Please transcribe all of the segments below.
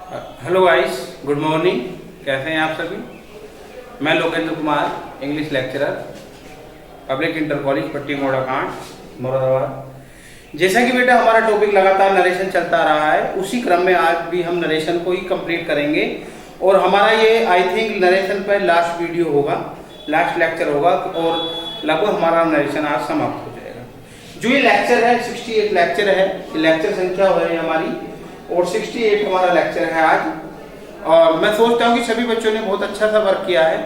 Hello guys, good morning. कैसे हैं आप सभी? मैं Lokendra Kumar, English lecturer, public inter college पट्टी मोड़ा कांड, मुरादाबाद। जैसा कि बेटा हमारा टॉपिक लगातार नरेशन चलता रहा है, उसी क्रम में आज भी हम नरेशन को ही कंप्लीट करेंगे। और हमारा ये आई थिंक नरेशन पर लास्ट वीडियो होगा, लास्ट लेक्चर होगा और लगभग हमारा नरेशन आज समाप्त हो जाएगा। जो ये लेक्चर है 68 लेक्चर है, लेक्चर संख्या हो रही है हमारी और 68 हमारा लेक्चर है आज। और मैं सोचता हूँ कि सभी बच्चों ने बहुत अच्छा सा वर्क किया है,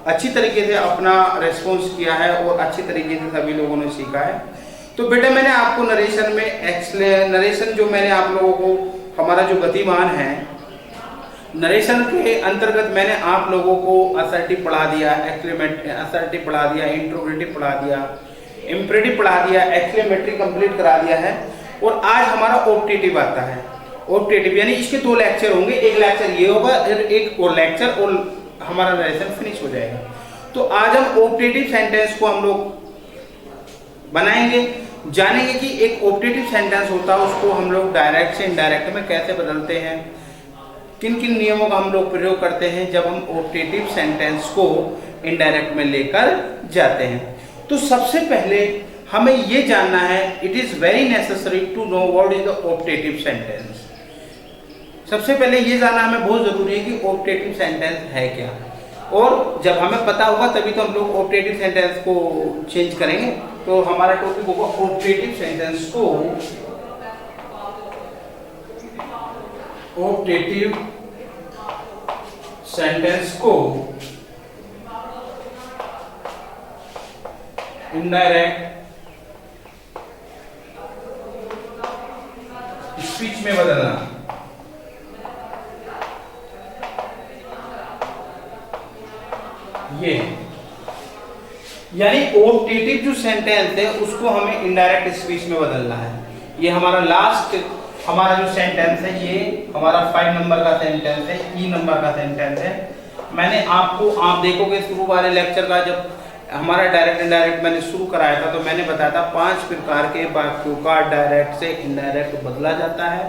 अच्छी तरीके से अपना रेस्पॉन्स किया है और अच्छी तरीके से सभी लोगों ने सीखा है। तो बेटा मैंने आपको नरेशन में नरेशन जो मैंने आप लोगों को हमारा जो गतिमान है नरेशन के अंतर्गत मैंने आप लोगों को असर्टिव पढ़ा दिया, असर्टिव पढ़ा दिया, इंट्रोगेटिव पढ़ा दिया, इम्परेटिव पढ़ा दिया, एक्सक्लेमेटरी कंप्लीट करा दिया है। और आज हमारा ऑप्टेटिव आता है। ऑप्टेटिव यानी इसके 2 लेक्चर होंगे, एक लेक्चर ये होगा और एक और लेक्चर और हमारा नरेशन फिनिश हो जाएगा। तो आज हम ऑप्टेटिव सेंटेंस को हम लोग बनाएंगे, जानेंगे कि एक ऑप्टेटिव सेंटेंस होता है उसको हम लोग डायरेक्ट से इनडायरेक्ट में कैसे बदलते हैं, किन किन नियमों का हम लोग प्रयोग करते हैं जब हम ऑप्टेटिव सेंटेंस को इनडायरेक्ट में लेकर जाते हैं। तो सबसे पहले हमें ये जानना है, it is very necessary to know what is the optative sentence. सबसे पहले ये जानना हमें बहुत जरूरी है कि ऑप्टेटिव सेंटेंस है क्या, और जब हमें पता होगा तभी तो हम लोग ऑप्टेटिव सेंटेंस को चेंज करेंगे। तो हमारा टॉपिक होगा ऑप्टेटिव सेंटेंस को, ऑप्टेटिव सेंटेंस को इनडायरेक्ट स्पीच में बदलना। ये यानी ऑप्टेटिव जो सेंटेंस है उसको हमें इनडायरेक्ट स्पीच में बदलना है। ये हमारा लास्ट हमारा जो सेंटेंस है ये हमारा 5 नंबर का सेंटेंस है, ई नंबर का सेंटेंस है। मैंने आपको, आप देखोगे शुरू वाले लेक्चर का जब हमारा डायरेक्ट इनडायरेक्ट मैंने शुरू कराया था तो मैंने बताया था 5 प्रकार के वाक्यों का डायरेक्ट से इनडायरेक्ट बदला जाता है।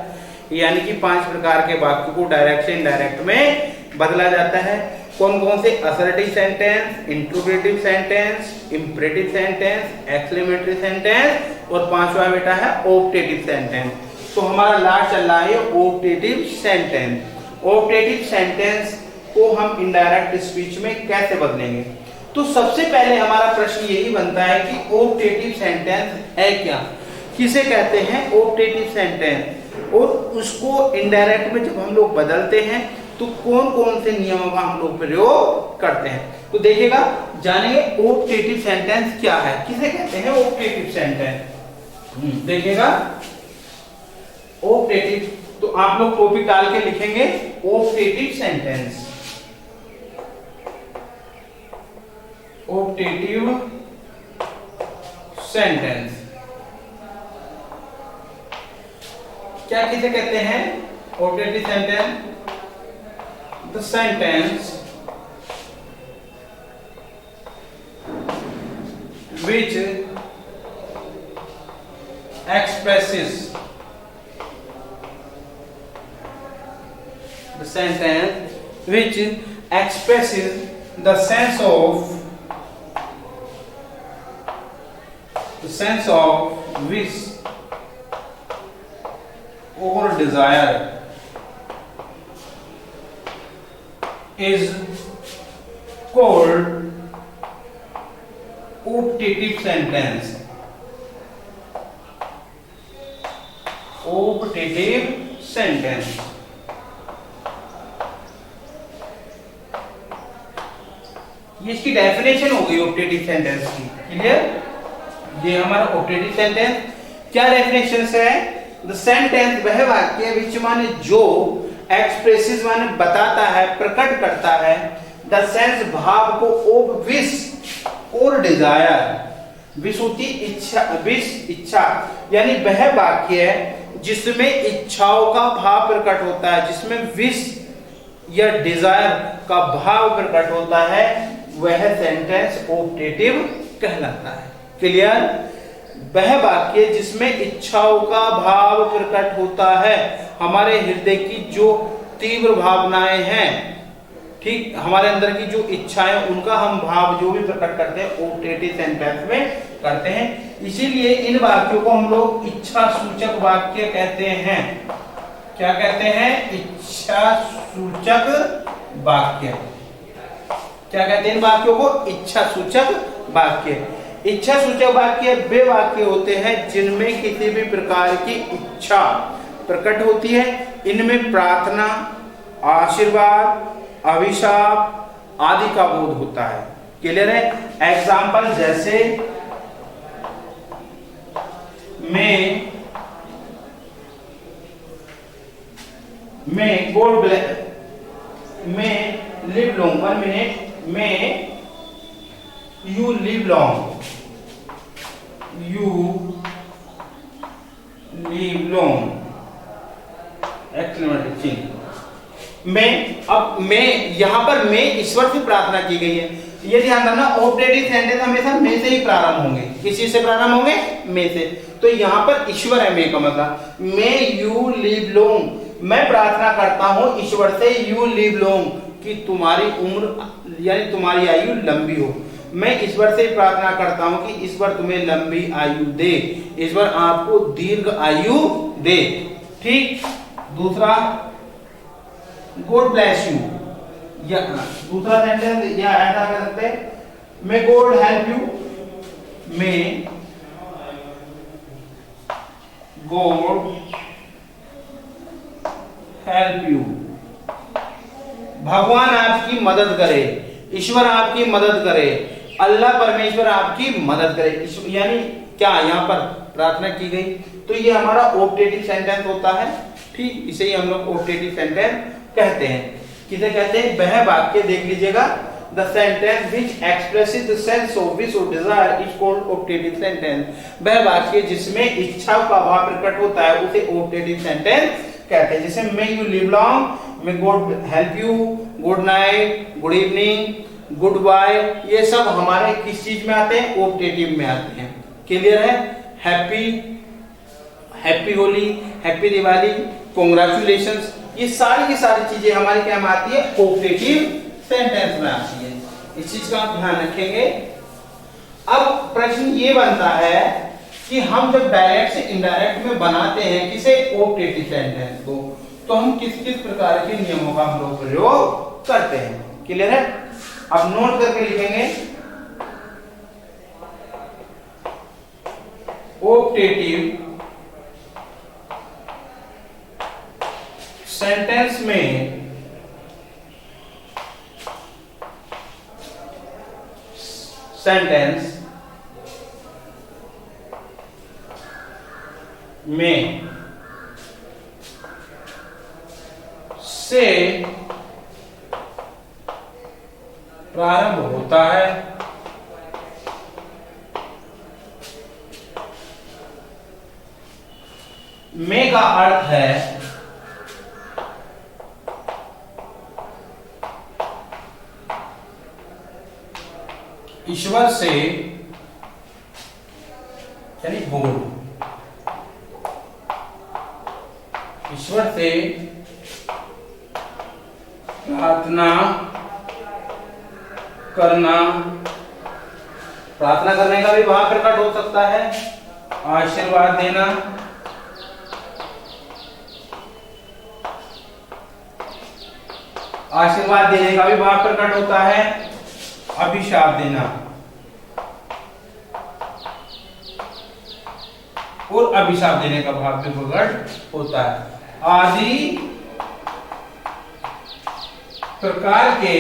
यानी कि 5 प्रकार के वाक्यों को डायरेक्ट से इनडायरेक्ट में बदला जाता है। कौन कौन से? Assertive sentence, interrogative sentence, imperative sentence, exclamatory sentence और 5वां बेटा है ऑप्टेटिव सेंटेंस। तो हमारा लास्ट चल रहा है ऑप्टेटिव सेंटेंस। ऑप्टेटिव सेंटेंस को हम इनडायरेक्ट स्पीच में कैसे बदलेंगे? तो सबसे पहले हमारा प्रश्न यही बनता है कि ऑप्टेटिव सेंटेंस है क्या, किसे कहते हैं ऑप्टेटिव सेंटेंस, और उसको इनडायरेक्ट में जब हम लोग बदलते हैं तो कौन कौन से नियमों का हम लोग प्रयोग करते हैं। तो देखिएगा, जानेंगे ऑप्टेटिव सेंटेंस क्या है, किसे कहते हैं ऑप्टेटिव सेंटेंस। देखिएगा ऑप्टेटिव, तो आप लोग टॉपिक डाल के लिखेंगे ऑप्टेटिव सेंटेंस। ऑप्टेटिव सेंटेंस क्या किसे कहते हैं? Optative sentence, the sentence which expresses the sentence which expresses the sense of wish or desire is called optative sentence. Optative sentence ये इसकी डेफिनेशन हो गई ऑप्टेटिव सेंटेंस की। क्लियर? ये हमारा ऑप्टेटिव सेंटेंस क्या डेफिनेशन है? द सेंटेंस वह वाक्य विच माने जो, एक्सप्रेसिस माने बताता है, प्रकट करता है, द सेंस भाव को, ऑफ विश और डिजायर, विश होती इच्छा, विश इच्छा, यानी वह वाक्य जिसमें इच्छाओं का भाव प्रकट होता है, जिसमें विश या डिजायर का भाव प्रकट होता है, वह सेंटेंस ऑप्टेटिव कहलाता है। क्लियर? वह वाक्य जिसमें इच्छाओं का भाव प्रकट होता है, हमारे हृदय की जो तीव्र भावनाएं हैं, ठीक, हमारे अंदर की जो इच्छाएं उनका हम भाव जो भी प्रकट करते हैं ऑप्टेटिव सेंटेंस में करते हैं। इसीलिए इन वाक्यों को हम लोग इच्छा सूचक वाक्य कहते हैं। क्या कहते हैं? इच्छा सूचक वाक्य। क्या कहते हैं इन वाक्यों को? इच्छा सूचक वाक्य। इच्छा सूचक वाक्य वे वाक्य होते हैं जिनमें किसी भी प्रकार की इच्छा प्रकट होती है। इनमें प्रार्थना, आशीर्वाद, अभिशाप आदि का बोध होता है। क्लियर है? एग्जाम्पल जैसे मैं गॉड ब्लेस, मैं लिव लॉन्ग, 1 मिनट, मैं you live long, you live long, exclamatory चिन्ह। मैं यहां पर मैं ईश्वर से प्रार्थना की गई है। ये ध्यान रखना, ऑप्टेटिव सेंटेंस हमेशा मैं से ही प्रारंभ होंगे। किसी से प्रारंभ होंगे? मैं से। तो यहां पर ईश्वर है मैं का मतलब। मैं यू लिव लॉन्ग, मैं प्रार्थना करता हूं ईश्वर से, यू लिव लॉन्ग, कि तुम्हारी उम्र यानी तुम्हारी आयु लंबी हो। मैं ईश्वर से प्रार्थना करता हूं कि ईश्वर तुम्हें लंबी आयु दे, ईश्वर आपको दीर्घ आयु दे। ठीक। दूसरा, गॉड ब्लेस यू, या दूसरा सेंटेंस या ऐसा कह सकते हैं, मे God help you, may God help you, भगवान आपकी मदद करे, ईश्वर आपकी मदद करे, अल्लाह परमेश्वर आपकी मदद करे। यानी क्या यहाँ पर प्रार्थना की गई, तो ये हमारा ऑप्टेटिव सेंटेंस होता है। ठीक, इसे ही हम लोग ऑप्टेटिव सेंटेंस कहते हैं। किसे कहते हैं? वह वाक्य देख लीजिएगा, the sentence which expresses the sense of wish और desire is called optative sentence. वह वाक्य जिसमें इच्छा का भाव प्रकट होता है उसे ऑप्टेटिव सेंटेंस कहते हैं। जैसे may you live long, may God help you, good night, good evening, good bye, ये सब हमारे किस चीज में आते हैं? ऑप्टेटिव में आते हैं। क्लियर है? Happy, happy Holi, happy Diwali, congratulations, ये सारी की सारी चीजें हमारी क्या में आती है? ऑप्टेटिव सेंटेंस में आती है। इस चीज का आप ध्यान रखेंगे। अब प्रश्न ये बनता है कि हम जब डायरेक्ट से इनडायरेक्ट में बनाते हैं किसे? ऑप्टेटिव सेंटेंस को, तो हम किस किस प्रकार के नियमों का हम लोग प्रयोग करते हैं। क्लियर है? अब नोट करके लिखेंगे, ऑप्टेटिव सेंटेंस में से प्रारंभ होता है, में का अर्थ है ईश्वर से यानी गॉड, ईश्वर से प्रार्थना करना, प्रार्थना करने का भी भाव प्रकट हो सकता है, आशीर्वाद देना, आशीर्वाद देने का भी भाव प्रकट होता है, अभिशाप देना और अभिशाप देने का भाव भी प्रकट होता है। आदि प्रकार के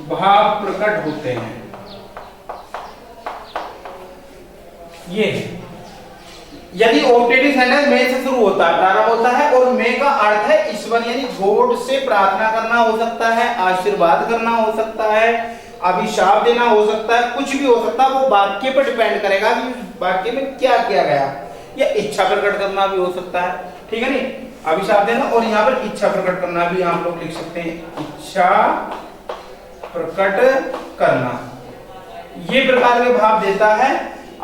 भाव प्रकट होते हैं। ये यदि ऑप्टेटिव सेंटेंस में से शुरू होता है, प्रारंभ होता है, और में का अर्थ है ईश्वर यानी गॉड से प्रार्थना करना हो सकता है, आशीर्वाद करना हो सकता है, अभिशाप देना हो सकता है, कुछ भी हो सकता है। वो वाक्य पर डिपेंड करेगा कि वाक्य में क्या किया गया, या इच्छा प्रकट करना भी हो सकता है। ठीक है नहीं? अभिशाप देना और यहाँ पर इच्छा प्रकट करना भी हम लोग लिख सकते हैं, इच्छा प्रकट करना। ये प्रकार के भाव देता है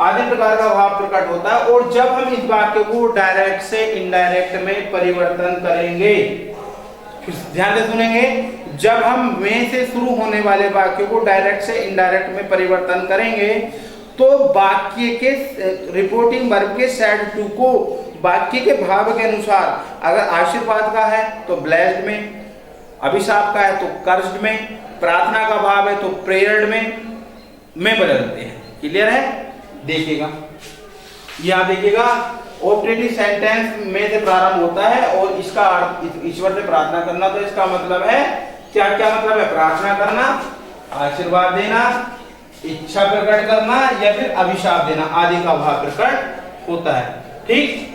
आदि प्रकार का भाव प्रकट होता है। और जब हम इस वाक्य को डायरेक्ट से इनडायरेक्ट में परिवर्तन करेंगे, ध्यान से सुनेंगे, जब हम में से शुरू होने वाले वाक्य को डायरेक्ट से इनडायरेक्ट में परिवर्तन करेंगे तो वाक्य के रिपोर्टिंग वर्ब के सेड टू को वाक्य के भाव के अनुसार, अगर आशीर्वाद का है तो ब्लेस्ड में, अभिशाप का है तो कर्स्ड में, प्रार्थना का भाव है तो प्रेयर्ड में बदलते हैं। क्लियर है? देखिएगा, यहां देखिएगा, ऑब्जेक्टिव सेंटेंस में से प्रारंभ होता है और इसका अर्थ ईश्वर से प्रार्थना करना, तो इसका मतलब है क्या क्या मतलब है? प्रार्थना करना, आशीर्वाद देना, इच्छा प्रकट करना या फिर अभिशाप देना आदि का भाव प्रकट होता है। ठीक,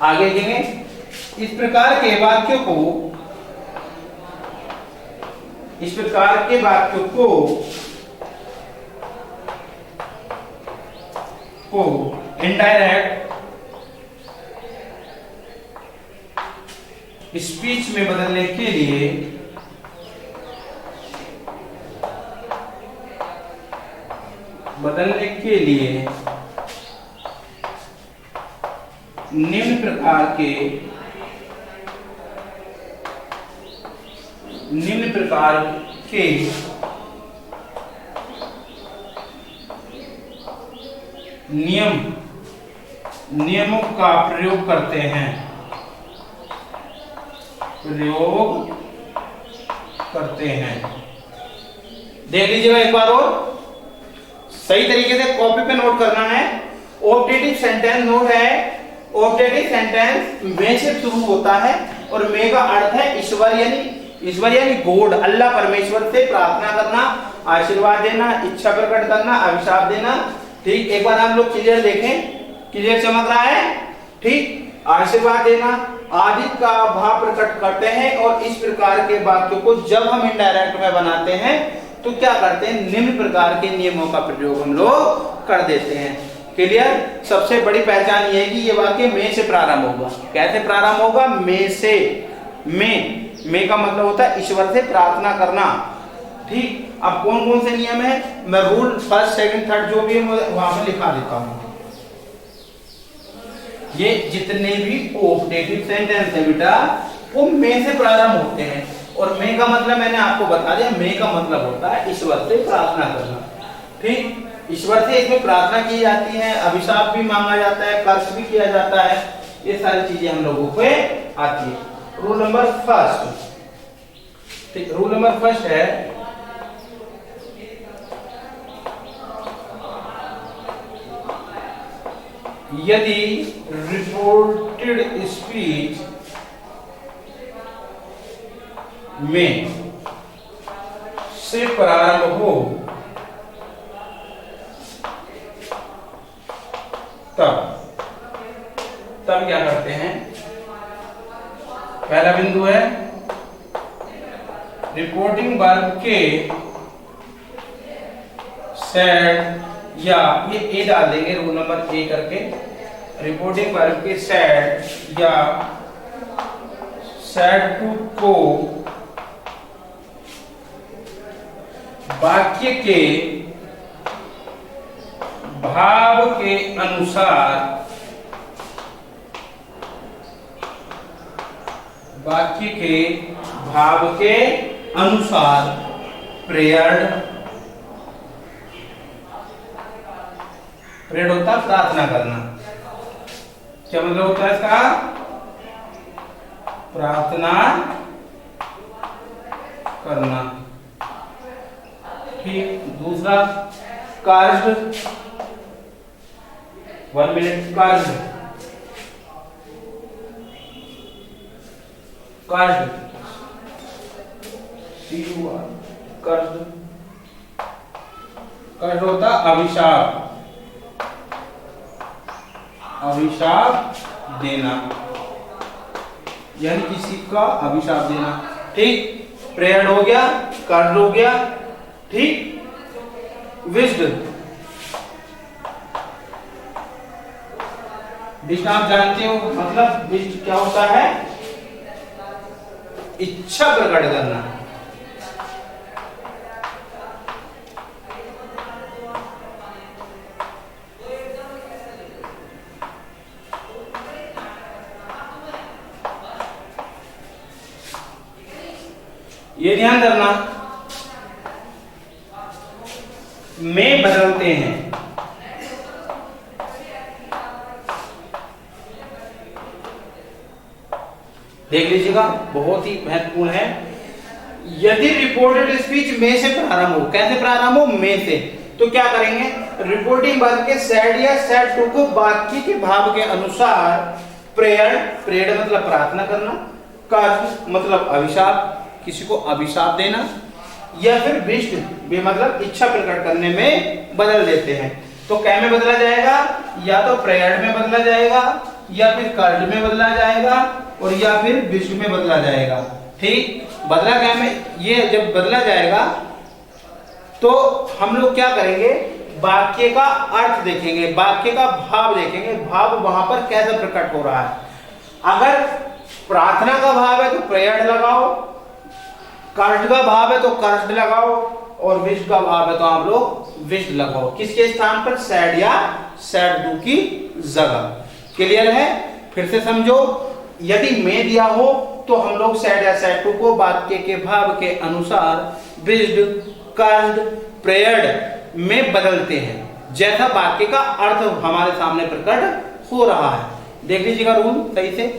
आगे देखेंगे। इस प्रकार के वाक्यों को इनडायरेक्ट स्पीच में बदलने के लिए निम्न प्रकार के नियमों का प्रयोग करते हैं। देख लीजिएगा एक बार और, सही तरीके से कॉपी पे नोट करना है। ऑब्जेक्टिव सेंटेंस नोट है, ऑब्जेक्टिव सेंटेंस में से शुरू होता है और में का अर्थ है ईश्वर यानी गॉड, अल्लाह परमेश्वर से प्रार्थना करना, आशीर्वाद देना, इच्छा प्रकट करना, अभिशाप देना। ठीक, एक बार हम लोग क्लियर देखें, क्लियर चमक रहा है? ठीक, आशीर्वाद देना आदि का भाव प्रकट करते हैं और इस प्रकार के वाक्यों को जब हम इनडायरेक्ट में बनाते हैं तो क्या करते हैं? निम्न प्रकार के नियमों का प्रयोग हम लोग कर देते हैं। क्लियर? सबसे बड़ी पहचान ये है कि ये वाक्य में से प्रारंभ होगा। कैसे प्रारंभ होगा? में से। में का मतलब होता है ईश्वर से प्रार्थना करना। ठीक, अब कौन कौन से नियम है मैं रूल फर्स्ट सेकंड थर्ड जो भी है वहां पर लिखा देता हूं। ये जितने भी ऑब्जेक्टिव सेंटेंस है बेटा वो में से प्रारंभ होते हैं और में का मतलब मैंने आपको बता दिया, में का मतलब होता है ईश्वर से प्रार्थना करना। ठीक, ईश्वर से इसमें प्रार्थना की जाती है, अभिशाप भी मांगा जाता है, कर्ज भी किया जाता है, ये सारी चीजें हम लोगों पे आती है। रूल नंबर फर्स्ट, ठीक, रूल नंबर फर्स्ट है यदि रिपोर्टेड स्पीच में से प्रारंभ हो तब क्या करते हैं? पहला बिंदु है रिपोर्टिंग वर्ब के सेड या ये ए डाल देंगे रूल नंबर ए करके, रिपोर्टिंग वर्ब के सेड या सेड टू को वाक्य के भाव के अनुसार प्रेयर्ड होता है प्रार्थना करना। क्या मतलब होता है इसका? प्रार्थना करना। ठीक, दूसरा कार्य, 1 मिनट, कार्य होता अभिशाप देना, यानी किसी का अभिशाप देना। ठीक, प्रेयर हो गया, कर्ज हो गया। ठीक, विश्ड आप जानते हो मतलब विश्ड क्या होता है? इच्छा प्रकट करना। ये ध्यान रखना, में बदलते हैं। देख लीजिएगा, बहुत ही महत्वपूर्ण है। यदि रिपोर्टेड स्पीच में से प्रारंभ हो, कैसे प्रारंभ हो? में से, तो क्या करेंगे? रिपोर्टिंग वर्ब के सैड या सैड टू को वाक्य के भाव के अनुसार प्रेयर, प्रेयर मतलब प्रार्थना करना, कर्ज मतलब अभिशाप, किसी को अभिशाप देना, या फिर विष्ट भी मतलब इच्छा प्रकट करने में बदल देते हैं। तो क्या में बदला जाएगा? या तो प्रेयर में बदला जाएगा, या फिर कर्ज में बदला जाएगा, और या फिर विष्ट में बदला जाएगा। ठीक, बदला क्या में? ये जब बदला जाएगा तो हम लोग क्या करेंगे? वाक्य का अर्थ देखेंगे, वाक्य का भाव देखेंगे, भाव वहां पर कैसे प्रकट हो रहा है। अगर प्रार्थना का भाव है तो प्रेयर लगाओ, कर्ज का भाव है तो कर्ज लगाओ, और विष्ट का भाव है तो आप लोग विष्ट लगाओ। किसके स्थान पर? सैड या सैड टू की जगह। क्लियर है? फिर से समझो, यदि में दिया हो तो हम लोग सैड या सैड टू को वाक्य के भाव के अनुसार विष्ट, कर्ज, प्रेयर्ड में बदलते हैं, जैसा वाक्य का अर्थ हमारे सामने प्रकट हो रहा है। देख लीजिएगा रूल सही से।